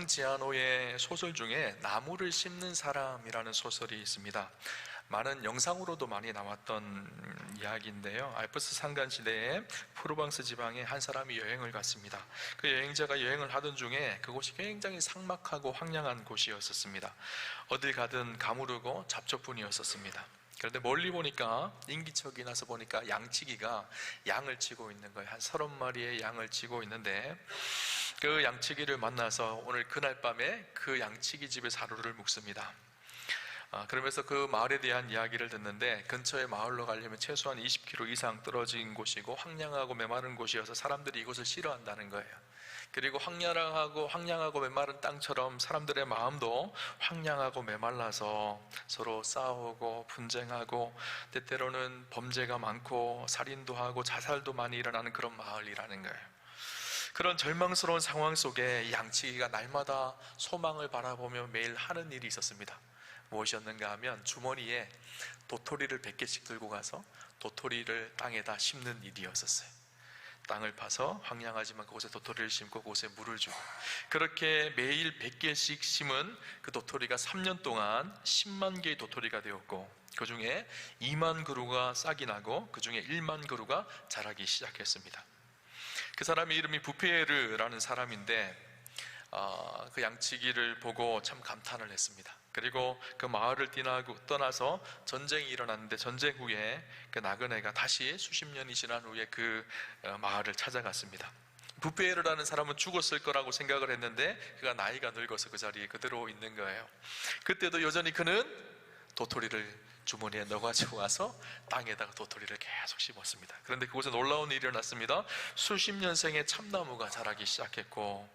지아노의 소설 중에 나무를 심는 사람이라는 소설이 있습니다. 많은 영상으로도 많이 나왔던 이야기인데요, 알프스 산간 시대에 프로방스 지방에 한 사람이 여행을 갔습니다. 그 여행자가 여행을 하던 중에 그곳이 굉장히 삭막하고 황량한 곳이었습니다. 어딜 가든 가무르고 잡초뿐이었습니다. 그런데 멀리 보니까, 인기척이 나서 보니까 양치기가 양을 치고 있는 거예요. 한 30마리의 양을 치고 있는데, 그 양치기를 만나서 오늘 그날 밤에 그 양치기 집에서 하루를 묵습니다. 그러면서 그 마을에 대한 이야기를 듣는데, 근처에 마을로 가려면 최소한 20km 이상 떨어진 곳이고 황량하고 메마른 곳이어서 사람들이 이곳을 싫어한다는 거예요. 그리고 황량하고 메마른 땅처럼 사람들의 마음도 황량하고 메말라서 서로 싸우고 분쟁하고 때때로는 범죄가 많고 살인도 하고 자살도 많이 일어나는 그런 마을이라는 거예요. 그런 절망스러운 상황 속에 양치기가 날마다 소망을 바라보며 매일 하는 일이 있었습니다. 무엇이었는가 하면 주머니에 도토리를 100개씩 들고 가서 도토리를 땅에다 심는 일이었어요. 땅을 파서 황량하지만 그곳에 도토리를 심고 그곳에 물을 주고, 그렇게 매일 100개씩 심은 그 도토리가 3년 동안 10만 개의 도토리가 되었고, 그 중에 2만 그루가 싹이 나고 그 중에 1만 그루가 자라기 시작했습니다. 그 사람의 이름이 부페르라는 사람인데, 그 양치기를 보고 참 감탄을 했습니다. 그리고 그 마을을 떠나서 전쟁이 일어났는데, 전쟁 후에 그 나그네가 다시 수십 년이 지난 후에 그 마을을 찾아갔습니다. 부페르라는 사람은 죽었을 거라고 생각을 했는데, 그가 나이가 늙어서 그 자리에 그대로 있는 거예요. 그때도 여전히 그는 도토리를 주머니에 넣어가지고 와서 땅에다가 도토리를 계속 심었습니다. 그런데 그곳에 놀라운 일이 일어났습니다. 수십 년생의 참나무가 자라기 시작했고,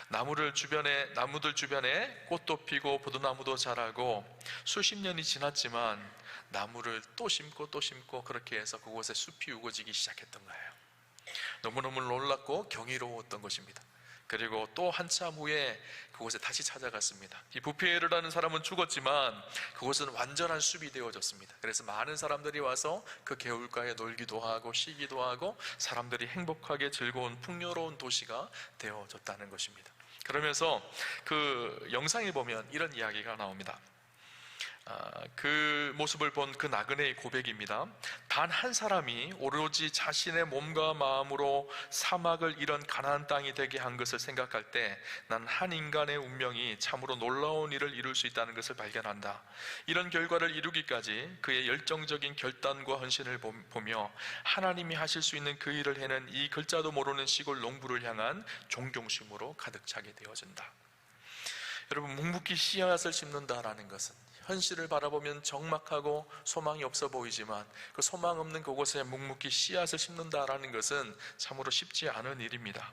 나무들 주변에 꽃도 피고 포도나무도 자라고, 수십 년이 지났지만 나무를 또 심고 또 심고, 그렇게 해서 그곳에 숲이 우거지기 시작했던 거예요. 너무너무 놀랍고 경이로웠던 것입니다. 그리고 또 한참 후에 그곳에 다시 찾아갔습니다. 이 부페르라는 사람은 죽었지만 그곳은 완전한 숲이 되어졌습니다. 그래서 많은 사람들이 와서 그 개울가에 놀기도 하고 쉬기도 하고, 사람들이 행복하게 즐거운 풍요로운 도시가 되어졌다는 것입니다. 그러면서 그 영상에 보면 이런 이야기가 나옵니다. 그 모습을 본 그 나그네의 고백입니다. 단 한 사람이 오로지 자신의 몸과 마음으로 사막을 이런 가나안 땅이 되게 한 것을 생각할 때, 난 한 인간의 운명이 참으로 놀라운 일을 이룰 수 있다는 것을 발견한다. 이런 결과를 이루기까지 그의 열정적인 결단과 헌신을 보며 하나님이 하실 수 있는 그 일을 해낸 이 글자도 모르는 시골 농부를 향한 존경심으로 가득 차게 되어진다. 여러분, 묵묵히 씨앗을 심는다라는 것은 현실을 바라보면 적막하고 소망이 없어 보이지만, 그 소망 없는 그곳에 묵묵히 씨앗을 심는다라는 것은 참으로 쉽지 않은 일입니다.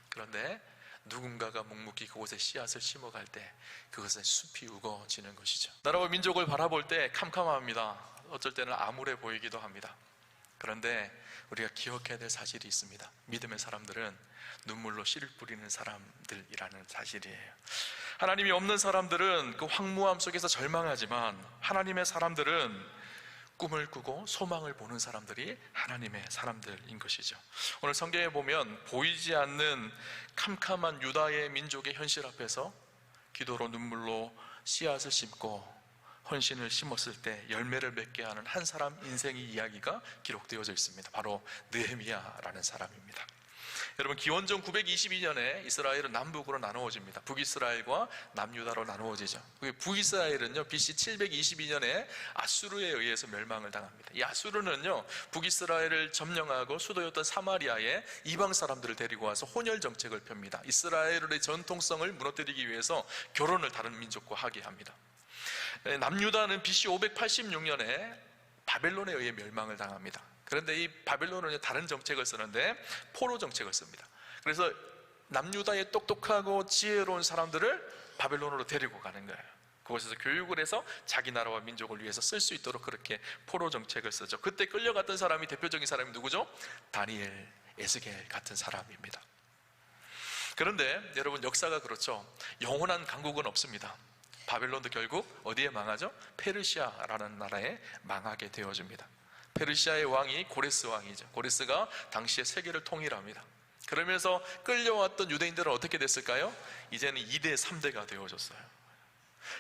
그런데 누군가가 묵묵히 그곳에 씨앗을 심어갈 때 그것은 숲이 우거지는 것이죠. 나라와 민족을 바라볼 때 캄캄합니다. 어쩔 때는 암울해 보이기도 합니다. 그런데 우리가 기억해야 될 사실이 있습니다. 믿음의 사람들은 눈물로 씨를 뿌리는 사람들이라는 사실이에요. 하나님이 없는 사람들은 그 황무함 속에서 절망하지만, 하나님의 사람들은 꿈을 꾸고 소망을 보는 사람들이 하나님의 사람들인 것이죠. 오늘 성경에 보면 보이지 않는 캄캄한 유다의 민족의 현실 앞에서 기도로 눈물로 씨앗을 심고 헌신을 심었을 때 열매를 맺게 하는 한 사람 인생의 이야기가 기록되어져 있습니다. 바로 느헤미야라는 사람입니다. 여러분, 기원전 922년에 이스라엘은 남북으로 나누어집니다. 북이스라엘과 남유다로 나누어지죠. 북이스라엘은요, BC 722년에 아수르에 의해서 멸망을 당합니다. 이 아수르는요, 북이스라엘을 점령하고 수도였던 사마리아에 이방 사람들을 데리고 와서 혼혈 정책을 펴니다. 이스라엘의 전통성을 무너뜨리기 위해서 결혼을 다른 민족과 하게 합니다. 남유다는 BC 586년에 바벨론에 의해 멸망을 당합니다. 그런데 이 바벨론은 다른 정책을 쓰는데 포로 정책을 씁니다. 그래서 남유다의 똑똑하고 지혜로운 사람들을 바벨론으로 데리고 가는 거예요. 그곳에서 교육을 해서 자기 나라와 민족을 위해서 쓸 수 있도록 그렇게 포로 정책을 쓰죠. 그때 끌려갔던 사람이, 대표적인 사람이 누구죠? 다니엘, 에스겔 같은 사람입니다. 그런데 여러분, 역사가 그렇죠. 영원한 강국은 없습니다. 바벨론도 결국 어디에 망하죠? 페르시아라는 나라에 망하게 되어집니다. 페르시아의 왕이 고레스 왕이죠. 고레스가 당시에 세계를 통일합니다. 그러면서 끌려왔던 유대인들은 어떻게 됐을까요? 이제는 2대 3대가 되어졌어요.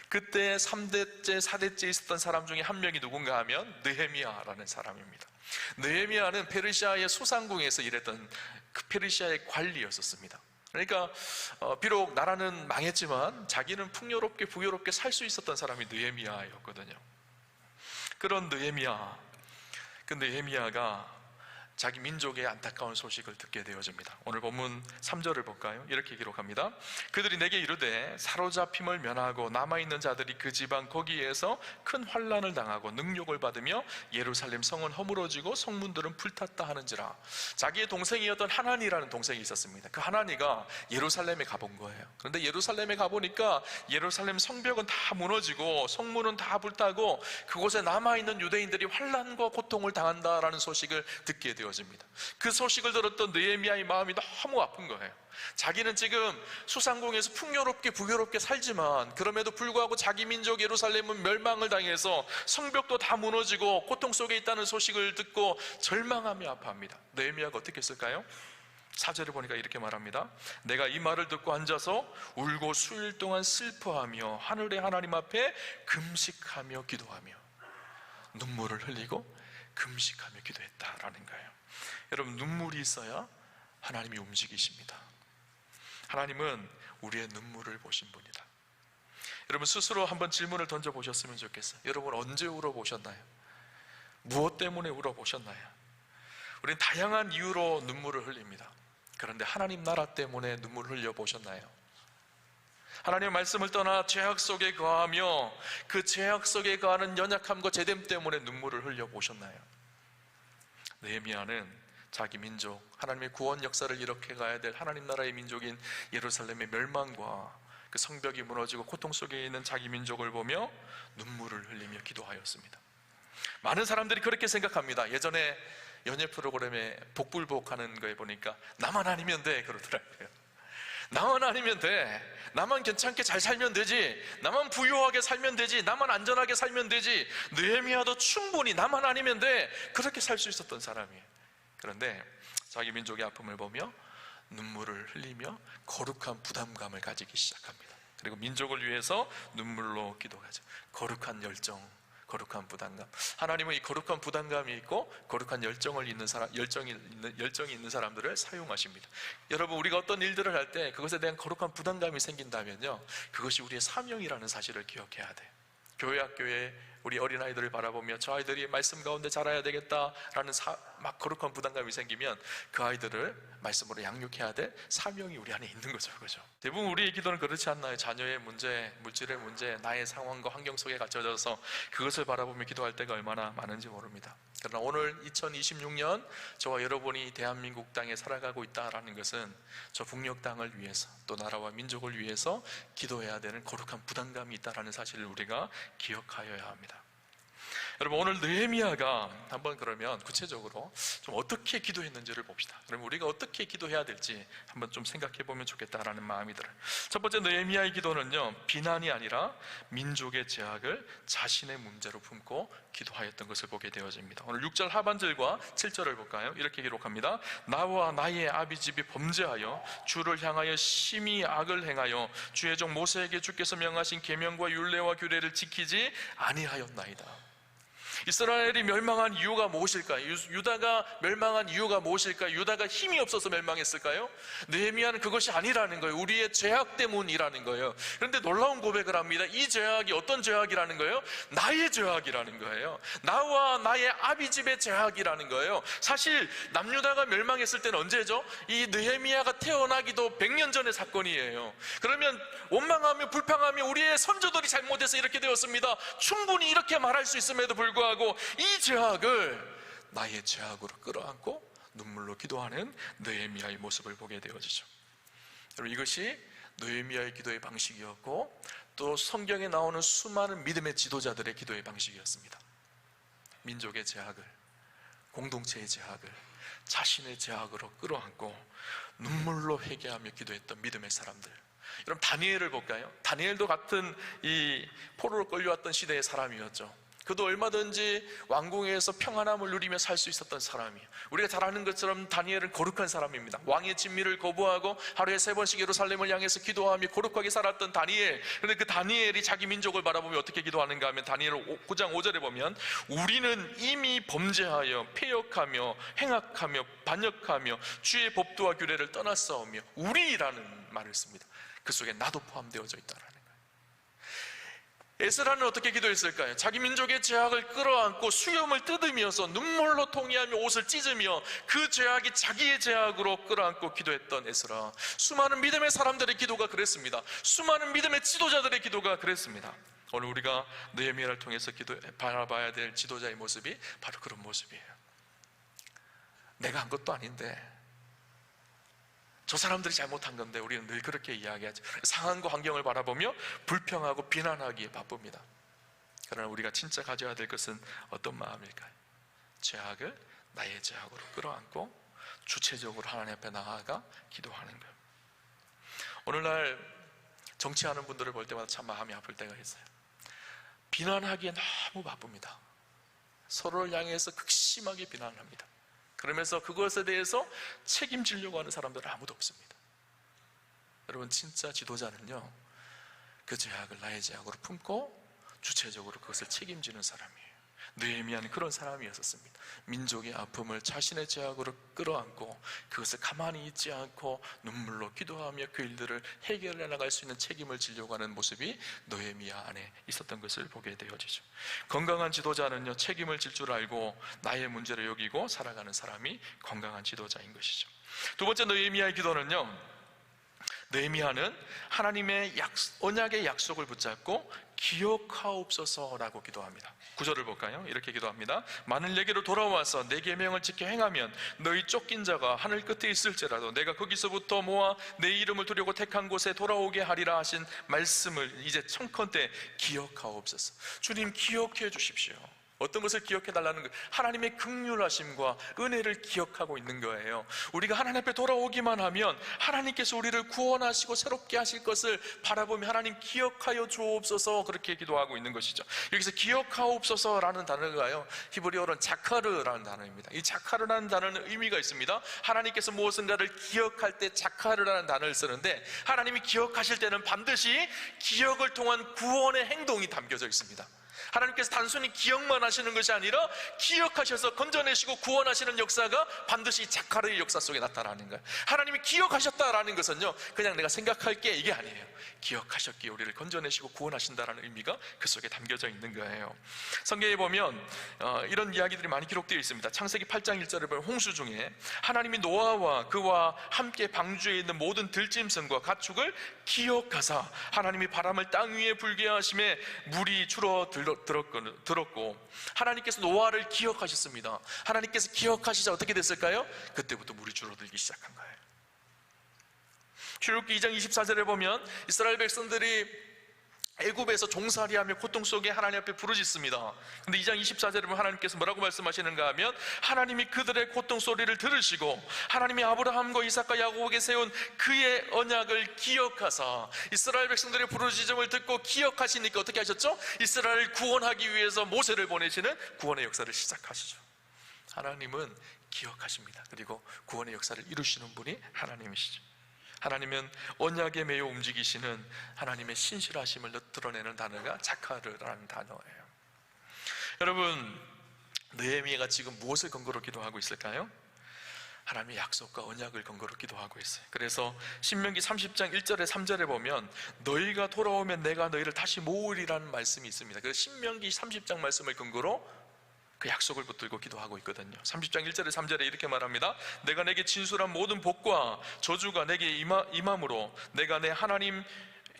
그때 3대째 4대째 있었던 사람 중에 한 명이 누군가 하면 느헤미야라는 사람입니다. 느헤미야는 페르시아의 수상궁에서 일했던 그 페르시아의 관리였었습니다. 그러니까 비록 나라는 망했지만 자기는 풍요롭게 부유롭게 살 수 있었던 사람이 느헤미야였거든요. 그런 느헤미야, 그 느헤미야가 자기 민족의 안타까운 소식을 듣게 되어집니다. 오늘 본문 3절을 볼까요? 이렇게 기록합니다. 그들이 내게 이르되 사로잡힘을 면하고 남아있는 자들이 그 지방 거기에서 큰 환난을 당하고 능욕을 받으며 예루살렘 성은 허물어지고 성문들은 불탔다 하는지라. 자기의 동생이었던 하나니라는 동생이 있었습니다. 그 하나니가 예루살렘에 가본 거예요. 그런데 예루살렘에 가보니까 예루살렘 성벽은 다 무너지고 성문은 다 불타고 그곳에 남아있는 유대인들이 환난과 고통을 당한다라는 소식을 듣게 되었습니다. 그 소식을 들었던 느헤미야의 마음이 너무 아픈 거예요. 자기는 지금 수상궁에서 풍요롭게 부유롭게 살지만 그럼에도 불구하고 자기 민족 예루살렘은 멸망을 당해서 성벽도 다 무너지고 고통 속에 있다는 소식을 듣고 절망하며 아파합니다. 느헤미야가 어떻게 했을까요? 4절을 보니까 이렇게 말합니다. 내가 이 말을 듣고 앉아서 울고 수일 동안 슬퍼하며 하늘의 하나님 앞에 금식하며 기도하며 눈물을 흘리고 금식하며 기도했다라는 거예요. 여러분, 눈물이 있어야 하나님이 움직이십니다. 하나님은 우리의 눈물을 보신 분이다. 여러분, 스스로 한번 질문을 던져보셨으면 좋겠어요. 여러분, 언제 울어보셨나요? 무엇 때문에 울어보셨나요? 우리는 다양한 이유로 눈물을 흘립니다. 그런데 하나님 나라 때문에 눈물을 흘려보셨나요? 하나님의 말씀을 떠나 죄악 속에 거하며 그 죄악 속에 거하는 연약함과 죄됨 때문에 눈물을 흘려보셨나요? 느헤미야는 자기 민족, 하나님의 구원 역사를 이렇게 가야 될 하나님 나라의 민족인 예루살렘의 멸망과 그 성벽이 무너지고 고통 속에 있는 자기 민족을 보며 눈물을 흘리며 기도하였습니다. 많은 사람들이 그렇게 생각합니다. 예전에 연예 프로그램에 복불복하는 거에 보니까 나만 아니면 돼 그러더라고요. 나만 아니면 돼, 나만 괜찮게 잘 살면 되지, 나만 부유하게 살면 되지, 나만 안전하게 살면 되지, 느헤미야도 충분히 나만 아니면 돼, 그렇게 살 수 있었던 사람이에요. 그런데 자기 민족의 아픔을 보며 눈물을 흘리며 거룩한 부담감을 가지기 시작합니다. 그리고 민족을 위해서 눈물로 기도하죠. 거룩한 열정, 거룩한 부담감. 하나님은 이 거룩한 부담감이 있고 거룩한 열정이 있는 사람들을 사용하십니다. 여러분, 우리가 어떤 일들을 할 때 그것에 대한 거룩한 부담감이 생긴다면요, 그것이 우리의 사명이라는 사실을 기억해야 돼요. 교회 학교에 우리 어린아이들을 바라보며 저 아이들이 말씀 가운데 자라야 되겠다라는 막 거룩한 부담감이 생기면 그 아이들을 말씀으로 양육해야 될 사명이 우리 안에 있는 거죠. 그죠? 대부분 우리의 기도는 그렇지 않나요? 자녀의 문제, 물질의 문제, 나의 상황과 환경 속에 갇혀져서 그것을 바라보며 기도할 때가 얼마나 많은지 모릅니다. 그러나 오늘 2026년 저와 여러분이 대한민국 땅에 살아가고 있다는 것은 저 북녘 땅을 위해서, 또 나라와 민족을 위해서 기도해야 되는 거룩한 부담감이 있다는 사실을 우리가 기억하여야 합니다. 여러분, 오늘 느헤미야가 한번 그러면 구체적으로 좀 어떻게 기도했는지를 봅시다. 그럼 우리가 어떻게 기도해야 될지 한번 좀 생각해 보면 좋겠다라는 마음이 들어요. 첫 번째, 느헤미야의 기도는요, 비난이 아니라 민족의 죄악을 자신의 문제로 품고 기도하였던 것을 보게 되어집니다. 오늘 6절 하반절과 7절을 볼까요? 이렇게 기록합니다. 나와 나의 아비집이 범죄하여 주를 향하여 심히 악을 행하여 주의 종 모세에게 주께서 명하신 계명과 율례와 규례를 지키지 아니하였나이다. 이스라엘이 멸망한 이유가 무엇일까요? 유다가 멸망한 이유가 무엇일까요? 유다가 힘이 없어서 멸망했을까요? 느헤미야는 그것이 아니라는 거예요. 우리의 죄악 때문이라는 거예요. 그런데 놀라운 고백을 합니다. 이 죄악이 어떤 죄악이라는 거예요? 나의 죄악이라는 거예요. 나와 나의 아비집의 죄악이라는 거예요. 사실 남유다가 멸망했을 때는 언제죠? 이 느헤미야가 태어나기도 100년 전의 사건이에요. 그러면 원망하며 불평하며 우리의 선조들이 잘못해서 이렇게 되었습니다. 충분히 이렇게 말할 수 있음에도 불구하고 이 죄악을 나의 죄악으로 끌어안고 눈물로 기도하는 느헤미야의 모습을 보게 되어지죠. 여러분, 이것이 느헤미야의 기도의 방식이었고 또 성경에 나오는 수많은 믿음의 지도자들의 기도의 방식이었습니다. 민족의 죄악을, 공동체의 죄악을 자신의 죄악으로 끌어안고 눈물로 회개하며 기도했던 믿음의 사람들. 여러분, 다니엘을 볼까요? 다니엘도 같은 이 포로로 끌려왔던 시대의 사람이었죠. 그도 얼마든지 왕궁에서 평안함을 누리며 살 수 있었던 사람이에요. 우리가 잘 아는 것처럼 다니엘은 거룩한 사람입니다. 왕의 진미를 거부하고 하루에 3번씩 예루살렘을 향해서 기도하며 거룩하게 살았던 다니엘. 그런데 그 다니엘이 자기 민족을 바라보며 어떻게 기도하는가 하면 다니엘 9장 5절에 보면 우리는 이미 범죄하여 패역하며 행악하며 반역하며 주의 법도와 규례를 떠났사오며 우리라는 말을 씁니다. 그 속에 나도 포함되어져 있다라는 거예요. 에스라는 어떻게 기도했을까요? 자기 민족의 죄악을 끌어안고 수염을 뜯으면서 눈물로 통회하며 옷을 찢으며 그 죄악이 자기의 죄악으로 끌어안고 기도했던 에스라. 수많은 믿음의 사람들의 기도가 그랬습니다. 수많은 믿음의 지도자들의 기도가 그랬습니다. 오늘 우리가 느헤미야를 통해서 바라봐야 될 지도자의 모습이 바로 그런 모습이에요. 내가 한 것도 아닌데 저 사람들이 잘못한 건데 우리는 늘 그렇게 이야기하죠. 상황과 환경을 바라보며 불평하고 비난하기에 바쁩니다. 그러나 우리가 진짜 가져야 될 것은 어떤 마음일까요? 죄악을 나의 죄악으로 끌어안고 주체적으로 하나님 앞에 나아가 기도하는 거예요. 오늘날 정치하는 분들을 볼 때마다 참 마음이 아플 때가 있어요. 비난하기에 너무 바쁩니다. 서로를 향해서 극심하게 비난을 합니다. 그러면서 그것에 대해서 책임지려고 하는 사람들은 아무도 없습니다. 여러분, 진짜 지도자는요, 그 죄악을 나의 죄악으로 품고 주체적으로 그것을 책임지는 사람이에요. 느헤미야는 그런 사람이었습니다. 민족의 아픔을 자신의 죄악으로 끌어안고 그것을 가만히 있지 않고 눈물로 기도하며 그 일들을 해결해 나갈 수 있는 책임을 지려고 하는 모습이 느헤미야 안에 있었던 것을 보게 되어지죠. 건강한 지도자는요, 책임을 질 줄 알고 나의 문제를 여기고 살아가는 사람이 건강한 지도자인 것이죠. 두 번째 느헤미야의 기도는요, 느헤미야는 하나님의 언약의 약속을 붙잡고 기억하옵소서라고 기도합니다. 9절을 볼까요? 이렇게 기도합니다. 만일 내게로 돌아와서 내 계명을 지켜 행하면 너희 쫓긴 자가 하늘 끝에 있을지라도 내가 거기서부터 모아 내 이름을 두려고 택한 곳에 돌아오게 하리라 하신 말씀을 이제 청컨대 기억하옵소서. 주님, 기억해 주십시오. 어떤 것을 기억해 달라는 거예요? 하나님의 긍휼하심과 은혜를 기억하고 있는 거예요. 우리가 하나님 앞에 돌아오기만 하면 하나님께서 우리를 구원하시고 새롭게 하실 것을 바라보며 하나님 기억하여 주옵소서, 그렇게 기도하고 있는 것이죠. 여기서 기억하옵소서라는 단어가요, 히브리어로는 자카르라는 단어입니다. 이 자카르라는 단어는 의미가 있습니다. 하나님께서 무엇인가를 기억할 때 자카르라는 단어를 쓰는데, 하나님이 기억하실 때는 반드시 기억을 통한 구원의 행동이 담겨져 있습니다. 하나님께서 단순히 기억만 하시는 것이 아니라 기억하셔서 건져내시고 구원하시는 역사가 반드시 자카르의 역사 속에 나타나는 거예요. 하나님이 기억하셨다라는 것은요, 그냥 내가 생각할게 이게 아니에요. 기억하셨기에 우리를 건져내시고 구원하신다라는 의미가 그 속에 담겨져 있는 거예요. 성경에 보면 이런 이야기들이 많이 기록되어 있습니다. 창세기 8장 1절에 보면 홍수 중에 하나님이 노아와 그와 함께 방주에 있는 모든 들짐승과 가축을 기억하사 하나님이 바람을 땅 위에 불게 하심에 물이 들었고, 하나님께서 노아를 기억하셨습니다. 하나님께서 기억하시자 어떻게 됐을까요? 그때부터 물이 줄어들기 시작한 거예요. 출애굽기 2장 24절에 보면 이스라엘 백성들이 애굽에서 종살이하며 고통 속에 하나님 앞에 부르짖습니다. 근데 2장 24절에 보면 하나님께서 뭐라고 말씀하시는가 하면, 하나님이 그들의 고통 소리를 들으시고 하나님이 아브라함과 이삭과 야곱에게 세운 그의 언약을 기억하사, 이스라엘 백성들의 부르짖음을 듣고 기억하시니까 어떻게 하셨죠? 이스라엘을 구원하기 위해서 모세를 보내시는 구원의 역사를 시작하시죠. 하나님은 기억하십니다. 그리고 구원의 역사를 이루시는 분이 하나님이시죠. 하나님은 언약에 매여 움직이시는 하나님의 신실하심을 드러내는 단어가 자카르라는 단어예요. 여러분, 느헤미야가 지금 무엇을 근거로 기도하고 있을까요? 하나님의 약속과 언약을 근거로 기도하고 있어요. 그래서 신명기 30장 1절에 3절에 보면 너희가 돌아오면 내가 너희를 다시 모으리라는 말씀이 있습니다. 그래서 신명기 30장 말씀을 근거로 그 약속을 붙들고 기도하고 있거든요. 30장 1절에 3절에 이렇게 말합니다. 내가 내게 진술한 모든 복과 저주가 내게 임함으로 내가 내 하나님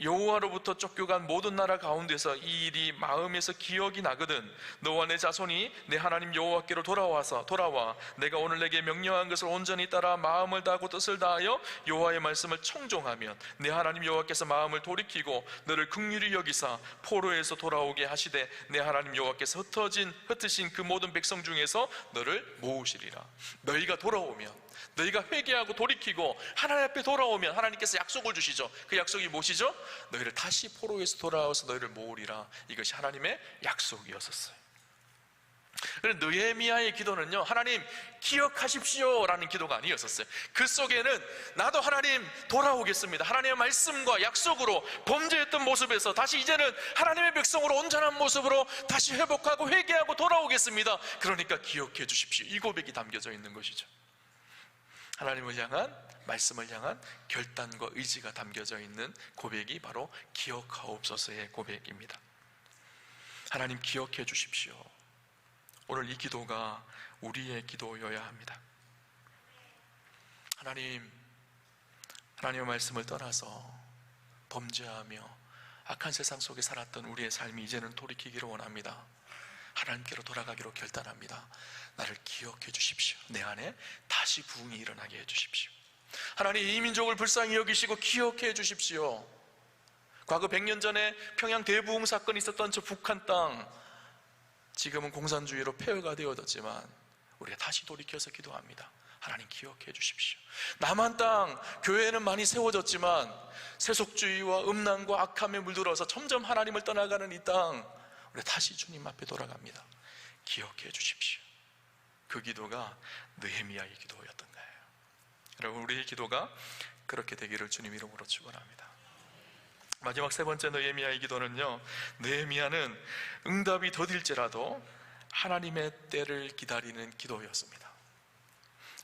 여호와로부터 쫓겨간 모든 나라 가운데서 이 일이 마음에서 기억이 나거든 너와 내 자손이 내 하나님 여호와께로 돌아와 내가 오늘 내게 명령한 것을 온전히 따라 마음을 다하고 뜻을 다하여 여호와의 말씀을 청종하면 내 하나님 여호와께서 마음을 돌이키고 너를 긍휼히 여기사 포로에서 돌아오게 하시되 내 하나님 여호와께서 흩으신 그 모든 백성 중에서 너를 모으시리라. 너희가 돌아오면, 너희가 회개하고 돌이키고 하나님 앞에 돌아오면 하나님께서 약속을 주시죠. 그 약속이 무엇이죠? 너희를 다시 포로에서 돌아와서 너희를 모으리라. 이것이 하나님의 약속이었었어요. 그런데 느헤미야의 기도는요, 하나님 기억하십시오 라는 기도가 아니었었어요. 그 속에는 나도 하나님 돌아오겠습니다, 하나님의 말씀과 약속으로 범죄했던 모습에서 다시 이제는 하나님의 백성으로 온전한 모습으로 다시 회복하고 회개하고 돌아오겠습니다, 그러니까 기억해 주십시오, 이 고백이 담겨져 있는 것이죠. 하나님을 향한, 말씀을 향한 결단과 의지가 담겨져 있는 고백이 바로 기억하옵소서의 고백입니다. 하나님 기억해 주십시오. 오늘 이 기도가 우리의 기도여야 합니다. 하나님의 말씀을 떠나서 범죄하며 악한 세상 속에 살았던 우리의 삶이 이제는 돌이키기를 원합니다. 하나님께로 돌아가기로 결단합니다. 나를 기억해 주십시오. 내 안에 다시 부흥이 일어나게 해 주십시오. 하나님, 이 민족을 불쌍히 여기시고 기억해 주십시오. 과거 100년 전에 평양 대부흥 사건이 있었던 저 북한 땅, 지금은 공산주의로 폐허가 되어졌지만 우리가 다시 돌이켜서 기도합니다. 하나님 기억해 주십시오. 남한 땅, 교회는 많이 세워졌지만 세속주의와 음란과 악함에 물들어서 점점 하나님을 떠나가는 이 땅, 우리가 다시 주님 앞에 돌아갑니다. 기억해 주십시오. 그 기도가 느헤미야의 기도였던 거예요. 여러분, 우리의 기도가 그렇게 되기를 주님 이름으로 축원합니다. 마지막 세 번째 느헤미야의 기도는요, 느헤미야는 응답이 더딜지라도 하나님의 때를 기다리는 기도였습니다.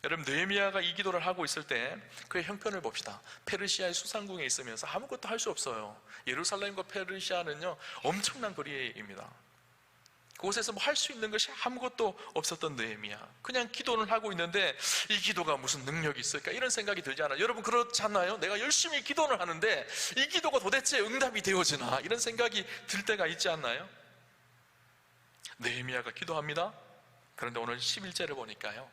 여러분, 느헤미야가 이 기도를 하고 있을 때 그의 형편을 봅시다. 페르시아의 수상궁에 있으면서 아무것도 할 수 없어요. 예루살렘과 페르시아는요 엄청난 거리입니다. 그곳에서 뭐 할 수 있는 것이 아무것도 없었던 느헤미야, 그냥 기도를 하고 있는데 이 기도가 무슨 능력이 있을까, 이런 생각이 들지 않아요? 여러분 그렇지 않나요? 내가 열심히 기도를 하는데 이 기도가 도대체 응답이 되어지나, 이런 생각이 들 때가 있지 않나요? 느헤미야가 기도합니다. 그런데 오늘 11절을 보니까요,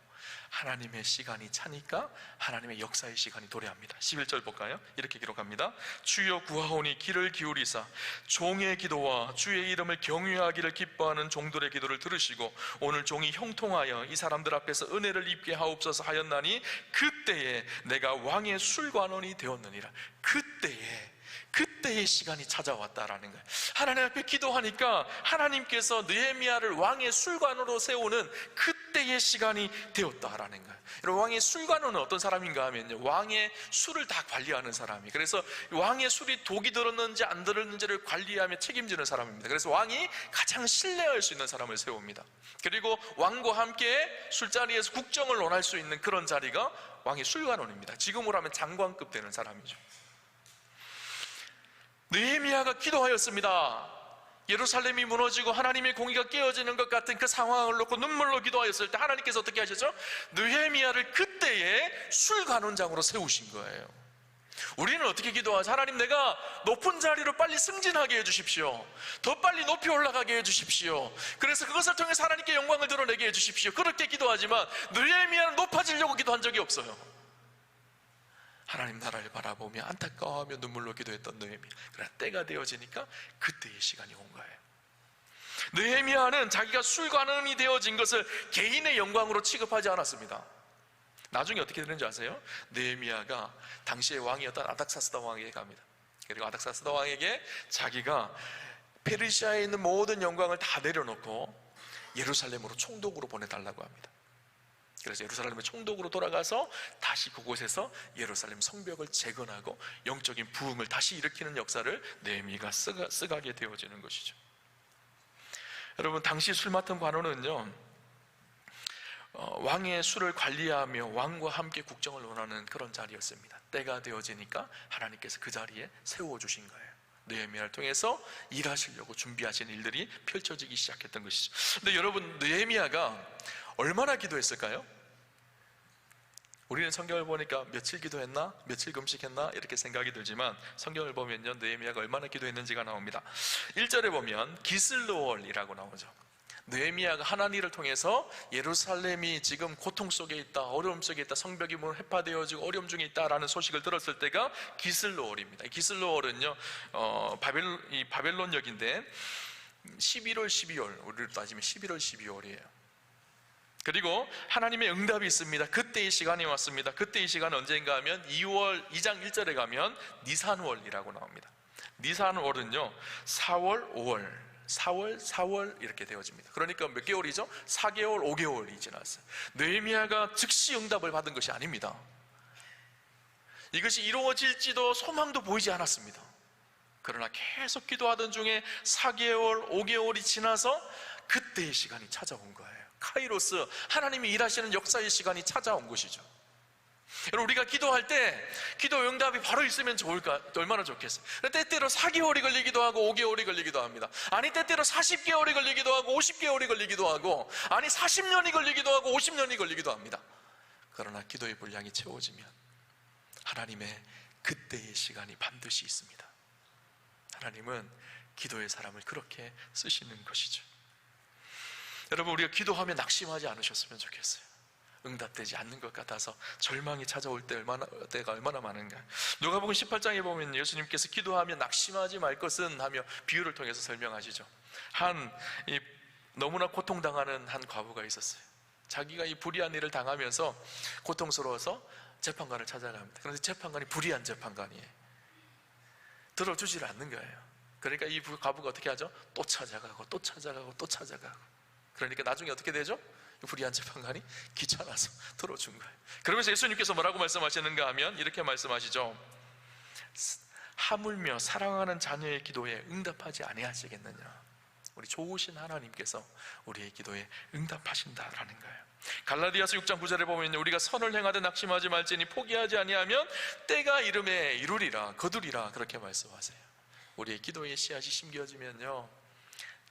하나님의 시간이 차니까 하나님의 역사의 시간이 도래합니다. 11절 볼까요? 이렇게 기록합니다. 주여 구하오니 귀를 기울이사 종의 기도와 주의 이름을 경외하기를 기뻐하는 종들의 기도를 들으시고 오늘 종이 형통하여 이 사람들 앞에서 은혜를 입게 하옵소서 하였나니 그때에 내가 왕의 술관원이 되었느니라. 그때의 시간이 찾아왔다라는 거예요. 하나님 앞에 기도하니까 하나님께서 느헤미야를 왕의 술관으로 세우는 그때의 시간이 되었다라는 거예요. 여러분, 왕의 술관원은 어떤 사람인가 하면요, 왕의 술을 다 관리하는 사람이, 그래서 왕의 술이 독이 들었는지 안 들었는지를 관리하며 책임지는 사람입니다. 그래서 왕이 가장 신뢰할 수 있는 사람을 세웁니다. 그리고 왕과 함께 술자리에서 국정을 논할 수 있는 그런 자리가 왕의 술관원입니다. 지금으로 하면 장관급 되는 사람이죠. 느헤미야가 기도하였습니다. 예루살렘이 무너지고 하나님의 공의가 깨어지는 것 같은 그 상황을 놓고 눈물로 기도하였을 때 하나님께서 어떻게 하셨죠? 느헤미야를 그때의 술관원장으로 세우신 거예요. 우리는 어떻게 기도하죠? 하나님, 내가 높은 자리로 빨리 승진하게 해주십시오. 더 빨리 높이 올라가게 해주십시오. 그래서 그것을 통해서 하나님께 영광을 드러내게 해주십시오. 그렇게 기도하지만 느헤미야는 높아지려고 기도한 적이 없어요. 하나님 나라를 바라보며 안타까워하며 눈물로 기도했던 느헤미야, 그러나 때가 되어지니까 그때의 시간이 온 거예요. 느헤미야는 자기가 술관원이 되어진 것을 개인의 영광으로 취급하지 않았습니다. 나중에 어떻게 되는지 아세요? 느헤미야가 당시의 왕이었던 아닥사스다 왕에게 갑니다. 그리고 아닥사스다 왕에게 자기가 페르시아에 있는 모든 영광을 다 내려놓고 예루살렘으로 총독으로 보내달라고 합니다. 그래서 예루살렘의 총독으로 돌아가서 다시 그곳에서 예루살렘 성벽을 재건하고 영적인 부흥을 다시 일으키는 역사를 느헤미야가 쓰가게 되어지는 것이죠. 여러분, 당시 술 맡은 관원은요, 왕의 술을 관리하며 왕과 함께 국정을 논하는 그런 자리였습니다. 때가 되어지니까 하나님께서 그 자리에 세워주신 거예요. 느헤미야를 통해서 일하시려고 준비하신 일들이 펼쳐지기 시작했던 것이죠. 근데 여러분, 느헤미야가 얼마나 기도했을까요? 우리는 성경을 보니까 며칠 기도했나? 며칠 금식했나? 이렇게 생각이 들지만 성경을 보면요, 느헤미야가 얼마나 기도했는지가 나옵니다. 1절에 보면 기슬로월이라고 나오죠. 느헤미야가 하나님 일을 통해서 예루살렘이 지금 고통 속에 있다, 어려움 속에 있다, 성벽이 해파되어지고 어려움 중에 있다라는 소식을 들었을 때가 기슬로월입니다. 기슬로월은요, 바벨론역인데 11월, 12월, 우리로 따지면 11월, 12월이에요. 그리고 하나님의 응답이 있습니다. 그때의 시간이 왔습니다. 그때의 시간은 언제인가 하면 2장 1절에 가면 니산월이라고 나옵니다. 니산월은요 4월, 5월 4월 이렇게 되어집니다. 그러니까 몇 개월이죠? 4개월, 5개월이 지났어요. 느헤미야가 즉시 응답을 받은 것이 아닙니다. 이것이 이루어질지도 소망도 보이지 않았습니다. 그러나 계속 기도하던 중에 4개월, 5개월이 지나서 그때의 시간이 찾아온 거예요. 카이로스, 하나님이 일하시는 역사의 시간이 찾아온 것이죠. 여러분, 우리가 기도할 때 기도 응답이 바로 있으면 좋을까? 얼마나 좋겠어요. 때때로 4개월이 걸리기도 하고 5개월이 걸리기도 합니다. 아니, 때때로 40개월이 걸리기도 하고 50개월이 걸리기도 하고, 아니 40년이 걸리기도 하고 50년이 걸리기도 합니다. 그러나 기도의 분량이 채워지면 하나님의 그때의 시간이 반드시 있습니다. 하나님은 기도의 사람을 그렇게 쓰시는 것이죠. 여러분, 우리가 기도하면 낙심하지 않으셨으면 좋겠어요. 응답되지 않는 것 같아서 절망이 찾아올 때가 얼마나 많은가. 누가복음 18장에 보면 예수님께서 기도하면 낙심하지 말 것은 하며 비유를 통해서 설명하시죠. 너무나 고통당하는 한 과부가 있었어요. 자기가 이 불의한 일을 당하면서 고통스러워서 재판관을 찾아갑니다. 그런데 재판관이 불의한 재판관이에요. 들어주지를 않는 거예요. 그러니까 이 과부가 어떻게 하죠? 또 찾아가고 또 찾아가고 또 찾아가고. 그러니까 나중에 어떻게 되죠? 불의한 재판관이 귀찮아서 들어준 거예요. 그러면서 예수님께서 뭐라고 말씀하시는가 하면 이렇게 말씀하시죠. 하물며 사랑하는 자녀의 기도에 응답하지 아니하시겠느냐. 우리 좋으신 하나님께서 우리의 기도에 응답하신다라는 거예요. 갈라디아서 6장 9절에 보면 우리가 선을 행하되 낙심하지 말지니 포기하지 아니하면 때가 이름에 이루리라 거두리라 그렇게 말씀하세요. 우리의 기도의 씨앗이 심겨지면요,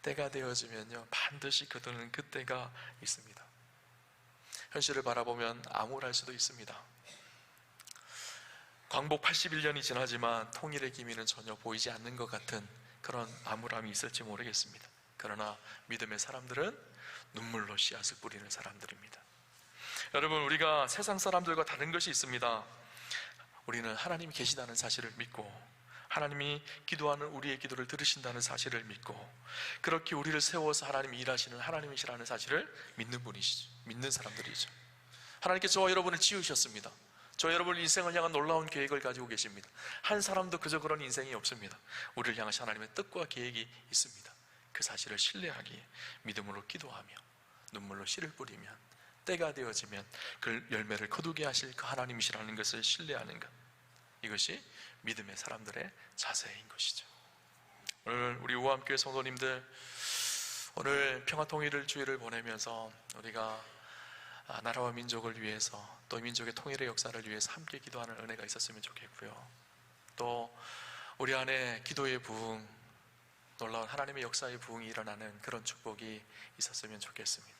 때가 되어지면요, 반드시 거두는 그때가 있습니다. 현실을 바라보면 암울할 수도 있습니다. 광복 81년이 지나지만 통일의 기미는 전혀 보이지 않는 것 같은 그런 암울함이 있을지 모르겠습니다. 그러나 믿음의 사람들은 눈물로 씨앗을 뿌리는 사람들입니다. 여러분, 우리가 세상 사람들과 다른 것이 있습니다. 우리는 하나님이 계시다는 사실을 믿고 하나님이 기도하는 우리의 기도를 들으신다는 사실을 믿고 그렇게 우리를 세워서 하나님이 일하시는 하나님이시라는 사실을 믿는 분이시죠. 믿는 사람들이죠. 하나님께 저와 여러분을 지으셨습니다. 저와 여러분 인생을 향한 놀라운 계획을 가지고 계십니다. 한 사람도 그저 그런 인생이 없습니다. 우리를 향하신 하나님의 뜻과 계획이 있습니다. 그 사실을 신뢰하기에 믿음으로 기도하며 눈물로 씨를 뿌리면 때가 되어지면 그 열매를 거두게 하실 그 하나님이시라는 것을 신뢰하는 것, 이것이 믿음의 사람들의 자세인 것이죠. 오늘 우리 우암교회 성도님들, 오늘 평화통일을 주일을 보내면서 우리가 나라와 민족을 위해서 또 민족의 통일의 역사를 위해서 함께 기도하는 은혜가 있었으면 좋겠고요. 또 우리 안에 기도의 부흥, 놀라운 하나님의 역사의 부흥이 일어나는 그런 축복이 있었으면 좋겠습니다.